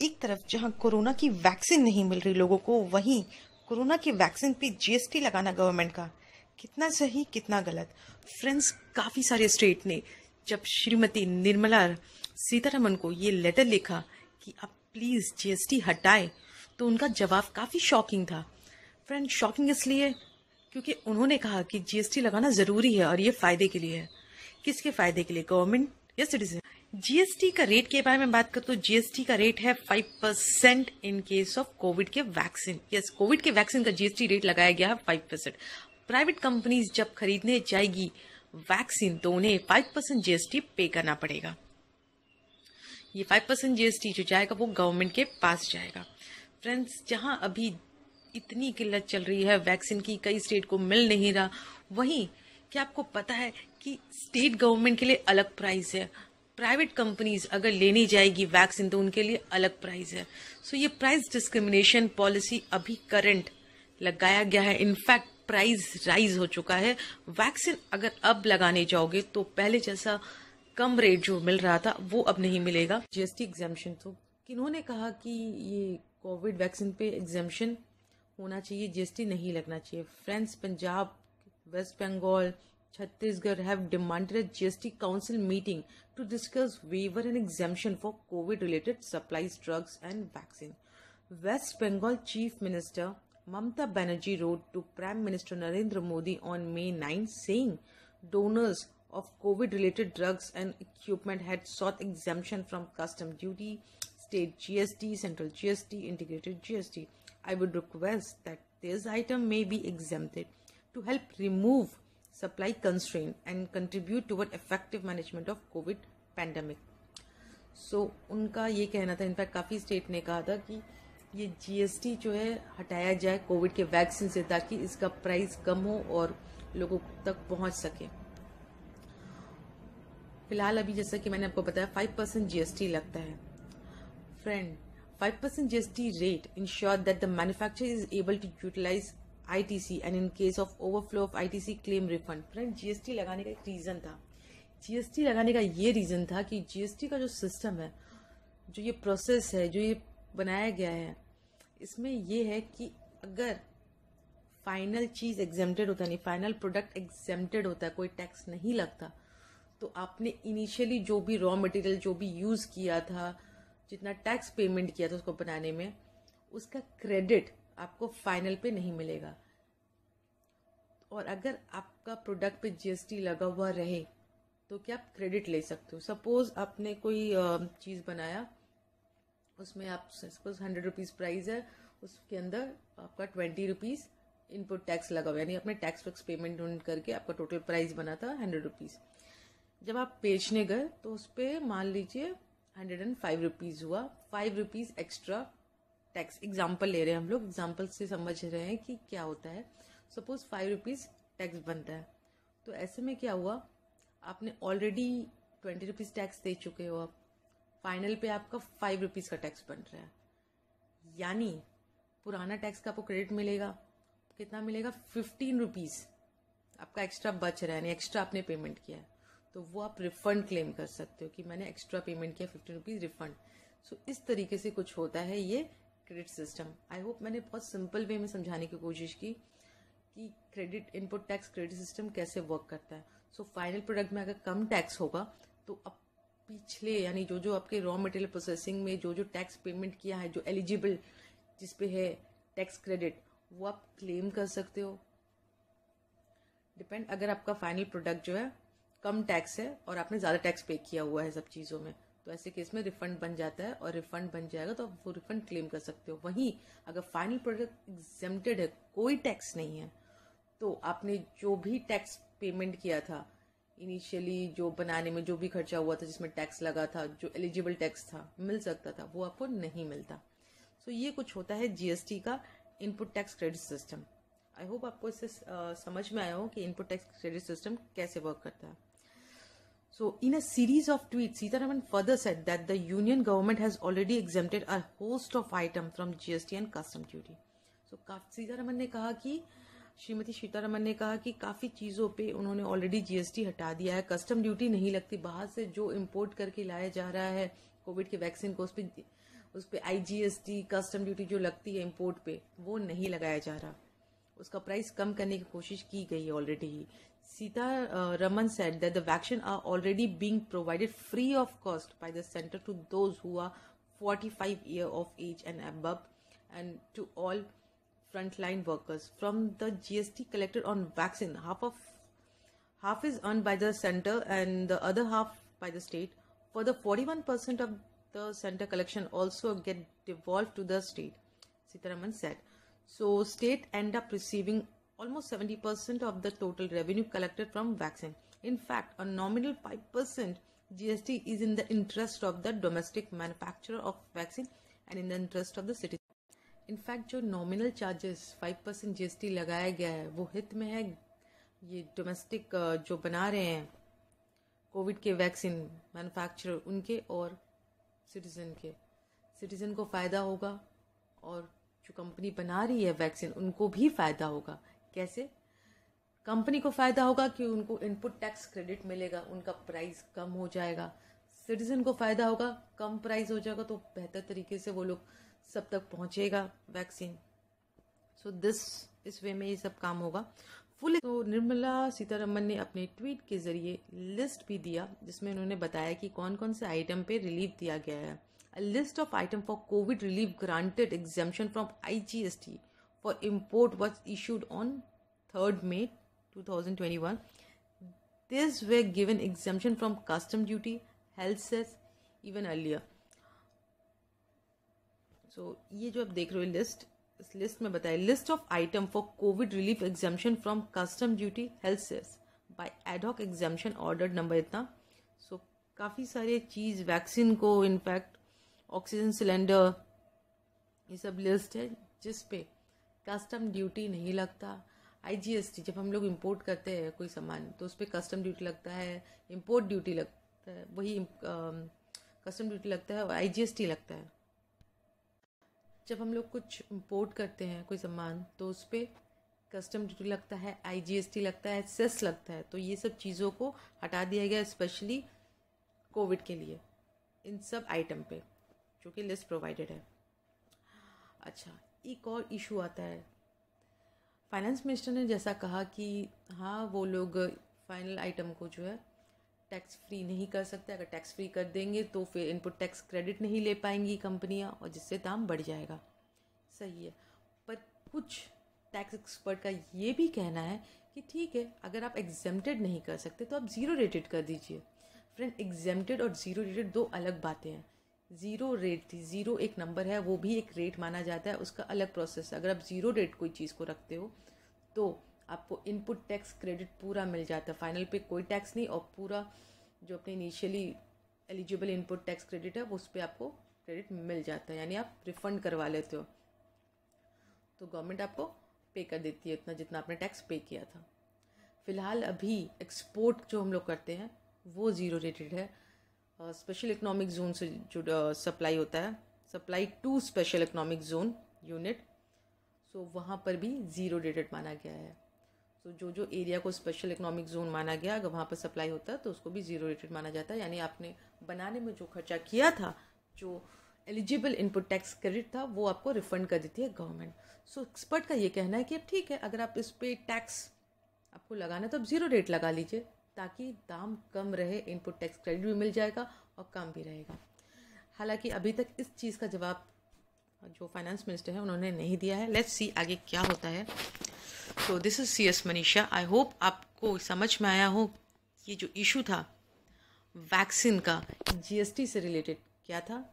एक तरफ जहां कोरोना की वैक्सीन नहीं मिल रही लोगों को, वहीं कोरोना की वैक्सीन पे जीएसटी लगाना गवर्नमेंट का कितना सही कितना गलत। फ्रेंड्स, काफी सारे स्टेट ने जब श्रीमती निर्मला सीतारमन को ये लेटर लिखा कि आप प्लीज जीएसटी हटाएं, तो उनका जवाब काफी शॉकिंग था। फ्रेंड, शॉकिंग इसलिए क्योंकि उन्होंने कहा कि जीएसटी लगाना जरूरी है और ये फायदे के लिए है। किसके फायदे के लिए, गवर्नमेंट या सिटीजन? जीएसटी का रेट के बारे में बात करें तो जीएसटी का रेट है 5% इन केस ऑफ कोविड के वैक्सीन। यस, कोविड के वैक्सीन का जीएसटी रेट लगाया गया है 5%। प्राइवेट कंपनीज जब खरीदने जाएगी वैक्सीन तो उन्हें 5% जीएसटी पे करना पड़ेगा। ये 5% जीएसटी जो जाएगा वो गवर्नमेंट के पास जाएगा। फ्रेंड्स, जहां अभी इतनी किल्लत चल रही है वैक्सीन की, कई स्टेट को मिल नहीं रहा, वहीं क्या आपको पता है कि स्टेट गवर्नमेंट के लिए अलग प्राइस है, प्राइवेट कंपनीज अगर लेनी जाएगी वैक्सीन तो उनके लिए अलग प्राइस है। सो ये प्राइस डिस्क्रिमिनेशन पॉलिसी अभी करंट लगाया गया है। इनफैक्ट प्राइस राइज हो चुका है। वैक्सीन अगर अब लगाने जाओगे तो पहले जैसा कम रेट जो मिल रहा था वो अब नहीं मिलेगा। जीएसटी एग्जाम्पशन, तो किन्होंने कहा कि ये कोविड वैक्सीन पे एग्जाम्पशन होना चाहिए, जीएसटी नहीं लगना चाहिए? Friends, Punjab, West Bengal, Chhattisgarh have demanded a GST Council meeting to discuss waiver and exemption for COVID-related supplies, drugs and vaccine. West Bengal Chief Minister Mamata Banerjee wrote to Prime Minister Narendra Modi on May 9 saying donors of COVID-related drugs and equipment had sought exemption from custom duty, state GST, central GST, integrated GST. I would request that this item may be exempted to help remove supply constraint and contribute toward effective management of COVID pandemic. So उनका ये कहना था, in fact काफ़ी state ने कहा था कि ये जीएसटी जो है हटाया जाए कोविड के वैक्सीन से, ताकि इसका प्राइस कम हो और लोगों तक पहुंच सके। फिलहाल अभी जैसा कि मैंने आपको बताया 5% जीएसटी लगता है। Friend, 5% GST rate ensure that the manufacturer is able to utilize ITC and in case of overflow of ITC claim refund. Friend, GST लगाने का एक रीजन था। जीएसटी लगाने का ये रीजन था कि जीएसटी का जो सिस्टम है, जो ये प्रोसेस है, जो ये बनाया गया है, इसमें ये है कि अगर फाइनल चीज एग्जेम्प्टेड होता नहीं, फाइनल प्रोडक्ट एग्जेम्प्टेड होता है, कोई टैक्स नहीं लगता, तो आपने इनिशियली जो भी रॉ मटेरियल जो भी यूज किया था, जितना टैक्स पेमेंट किया था उसको बनाने में, उसका क्रेडिट आपको फाइनल पे नहीं मिलेगा। और अगर आपका प्रोडक्ट पे जीएसटी लगा हुआ रहे तो क्या आप क्रेडिट ले सकते हो? सपोज आपने कोई चीज बनाया, उसमें आप सपोज 100 रुपीज प्राइस है, उसके अंदर आपका 20 रुपीज इनपुट टैक्स लगा हुआ, यानी अपने टैक्स वैक्स पेमेंट करके आपका टोटल प्राइस बना था 100 रुपीज। जब आप बेचने गए तो उस पर मान लीजिए 105 रुपीज हुआ, 5 रुपीज एक्स्ट्रा टैक्स। एग्जाम्पल ले रहे हैं हम लोग, एग्जाम्पल से समझ रहे हैं कि क्या होता है। सपोज 5 रुपीज टैक्स बनता है, तो ऐसे में क्या हुआ, आपने ऑलरेडी 20 रुपीज टैक्स दे चुके हो, आप फाइनल पे आपका 5 रुपीज का टैक्स बन रहा है, यानी पुराना टैक्स का आपको क्रेडिट मिलेगा। कितना मिलेगा? 15 रुपीज आपका एक्स्ट्रा बच रहा है, यानी एक्स्ट्रा आपने पेमेंट किया है, तो वो आप रिफंड क्लेम कर सकते हो कि मैंने एक्स्ट्रा पेमेंट किया, 15 रुपीज रिफंड। सो इस तरीके से कुछ होता है ये क्रेडिट सिस्टम। आई होप मैंने बहुत सिंपल वे में समझाने की कोशिश की कि credit input tax credit system कैसे वर्क करता है। सो फाइनल प्रोडक्ट में अगर कम टैक्स होगा तो अब पिछले, यानी जो जो आपके रॉ मटेरियल प्रोसेसिंग में जो जो टैक्स पेमेंट किया है, जो एलिजिबल जिसपे है टैक्स क्रेडिट, वो आप क्लेम कर सकते हो। डिपेंड, अगर आपका फाइनल प्रोडक्ट जो है कम टैक्स है और आपने ज्यादा टैक्स पे किया हुआ है सब चीजों में, तो ऐसे केस में रिफंड बन जाता है, और रिफंड बन जाएगा तो आप वो रिफंड क्लेम कर सकते हो। वहीं अगर फाइनल प्रोडक्ट एग्जेम्प्टेड है, कोई टैक्स नहीं है, तो आपने जो भी टैक्स पेमेंट किया था इनिशियली, जो बनाने में जो भी खर्चा हुआ था, जिसमें टैक्स लगा था, जो एलिजिबल टैक्स था, मिल सकता था, वो आपको नहीं मिलता। सो ये कुछ होता है जीएसटी का input tax credit system. I hope आपको इससे समझ में आया हो कि इनपुट टैक्स क्रेडिट सिस्टम कैसे वर्क करता है। So, in a series of tweets, Sitharaman further said that the union government has already exempted a host of items from GST and custom duty. So, Sitharaman ने कहा कि श्रीमती सीतारमन ने कहा कि काफी चीजों पे उन्होंने ऑलरेडी जीएसटी हटा दिया है, कस्टम ड्यूटी नहीं लगती। बाहर से जो इम्पोर्ट करके लाया जा रहा है कोविड के वैक्सीन को, उस पर उस पर IGST कस्टम ड्यूटी जो लगती है इम्पोर्ट पे, वो नहीं लगाया जा रहा। उसका प्राइस कम करने की कोशिश की गई है already he. Sitharaman said that the vaccine are already being provided free of cost by the center to those who are 45 years of age and above, and to all frontline workers. From the GST collected on vaccine, half is earned by the center and the other half by the state. For the 41% of the center collection also get devolved to the state, Sitharaman said. So state end up receiving almost 70% of the total revenue collected from vaccine. In fact, a nominal 5% GST is in the interest of the domestic manufacturer of vaccine and in the interest of the citizen. In fact, जो nominal charges 5% GST लगाया गया है वो हित में है ये domestic जो बना रहे हैं कोविड के वैक्सीन मैन्युफैक्चरर उनके और सिटीजन को फ़ायदा होगा और जो कंपनी बना रही है वैक्सीन उनको भी फ़ायदा होगा। कैसे? कंपनी को फ़ायदा होगा कि उनको इनपुट टैक्स क्रेडिट मिलेगा, उनका प्राइस कम हो जाएगा। सिटीजन को फ़ायदा होगा, कम प्राइस हो जाएगा तो बेहतर तरीके से वो लोग सब तक पहुंचेगा वैक्सीन। सो इस वे में ये सब काम होगा। तो निर्मला सीतारमन ने अपने ट्वीट के जरिए लिस्ट भी दिया जिसमें उन्होंने बताया कि कौन कौन से आइटम पे रिलीफ दिया गया है। A list of items for COVID relief granted exemption from IGST for import was issued on 3rd May 2021. These were given exemption from custom duty, health cess even earlier. So ये जो आप देख रहे हो list, इस list में बताया list of item for Covid relief exemption from custom duty health cess by ad hoc exemption order number इतना। सो काफ़ी सारे चीज़ वैक्सीन को इनफैक्ट ऑक्सीजन सिलेंडर ये सब लिस्ट है जिस पे कस्टम ड्यूटी नहीं लगता। IGST जब हम लोग इंपोर्ट करते हैं कोई सामान तो उस पर कस्टम ड्यूटी लगता है, इंपोर्ट ड्यूटी लगता है, वही कस्टम ड्यूटी लगता है और IGST लगता है। जब हम लोग कुछ इंपोर्ट करते हैं कोई सामान तो उस पर कस्टम ड्यूटी लगता है, IGST लगता है, सेस लगता है। तो ये सब चीज़ों को हटा दिया गया स्पेशली कोविड के लिए इन सब आइटम पे जो कि लिस्ट प्रोवाइडेड है। अच्छा, एक और इशू आता है। फाइनेंस मिनिस्टर ने जैसा कहा कि हाँ वो लोग फाइनल आइटम को जो है टैक्स फ्री नहीं कर सकते। अगर टैक्स फ्री कर देंगे तो फिर इनपुट टैक्स क्रेडिट नहीं ले पाएंगी कंपनियां और जिससे दाम बढ़ जाएगा। सही है, पर कुछ टैक्स एक्सपर्ट का ये भी कहना है कि ठीक है अगर आप एग्जेम्प्टेड नहीं कर सकते तो आप ज़ीरो रेटेड कर दीजिए। फ्रेंड, एग्जेम्प्टेड और ज़ीरो रेटेड दो अलग बातें हैं। ज़ीरो रेट थी, ज़ीरो एक नंबर है, वो भी एक रेट माना जाता है, उसका अलग प्रोसेस है। अगर आप ज़ीरो रेट कोई चीज़ को रखते हो तो आपको इनपुट टैक्स क्रेडिट पूरा मिल जाता है, फाइनल पे कोई टैक्स नहीं, और पूरा जो अपने initially eligible input tax credit है उस पर आपको क्रेडिट मिल जाता है, यानी आप रिफंड करवा लेते हो तो गवर्नमेंट आपको पे कर देती है इतना जितना आपने टैक्स पे किया था। फ़िलहाल अभी एक्सपोर्ट जो हम लोग करते हैं वो ज़ीरो रेटेड है। स्पेशल इकोनॉमिक जोन से जो सप्लाई होता है, supply to special economic zone unit, so वहाँ पर भी ज़ीरो रेटेड माना गया है। सो जो एरिया को स्पेशल इकोनॉमिक जोन माना गया अगर वहाँ पर सप्लाई होता है तो उसको भी ज़ीरो रेटेड माना जाता है, यानी आपने बनाने में जो खर्चा किया था, जो एलिजिबल इनपुट टैक्स क्रेडिट था, वो आपको रिफंड कर देती है गवर्नमेंट। सो एक्सपर्ट का ये कहना है कि अब ठीक है अगर आप इस पर टैक्स आपको लगाना है तो अब ज़ीरो रेट लगा लीजिए ताकि दाम कम रहे, इनपुट टैक्स क्रेडिट भी मिल जाएगा और कम भी रहेगा। हालांकि अभी तक इस चीज़ का जवाब जो फाइनेंस मिनिस्टर है उन्होंने नहीं दिया है। लेट्स सी आगे क्या होता है। तो this is CS Manisha. I hope आपको समझ में आया हो ये जो इशू था वैक्सीन का GST से रिलेटेड क्या था,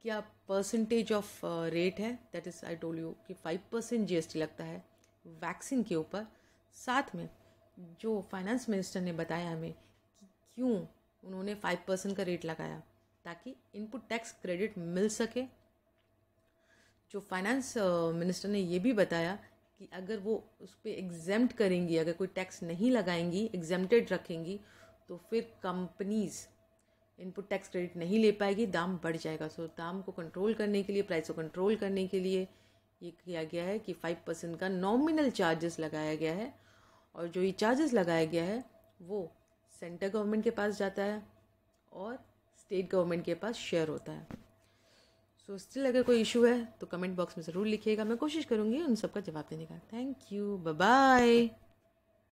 क्या परसेंटेज ऑफ रेट है, that is I told you कि 5% GST लगता है वैक्सीन के ऊपर। साथ में जो फाइनेंस मिनिस्टर ने बताया हमें कि क्यों उन्होंने 5% का रेट लगाया ताकि इनपुट टैक्स क्रेडिट मिल सके। जो फाइनेंस मिनिस्टर ने ये भी बताया कि अगर वो उस पर एग्जेम्प्ट करेंगी, अगर कोई टैक्स नहीं लगाएंगी, एग्जेम्प्टेड रखेंगी, तो फिर कंपनीज इनपुट टैक्स क्रेडिट नहीं ले पाएगी, दाम बढ़ जाएगा। सो दाम को कंट्रोल करने के लिए, प्राइस को कंट्रोल करने के लिए ये किया गया है कि 5% का नॉमिनल चार्जेस लगाया गया है, और जो ये चार्जेस लगाया गया है वो सेंटर गवर्नमेंट के पास जाता है और स्टेट गवर्नमेंट के पास शेयर होता है। सो स्टिल अगर कोई इशू है तो कमेंट बॉक्स में ज़रूर लिखिएगा, मैं कोशिश करूँगी उन सबका जवाब देने का। Thank you, bye bye.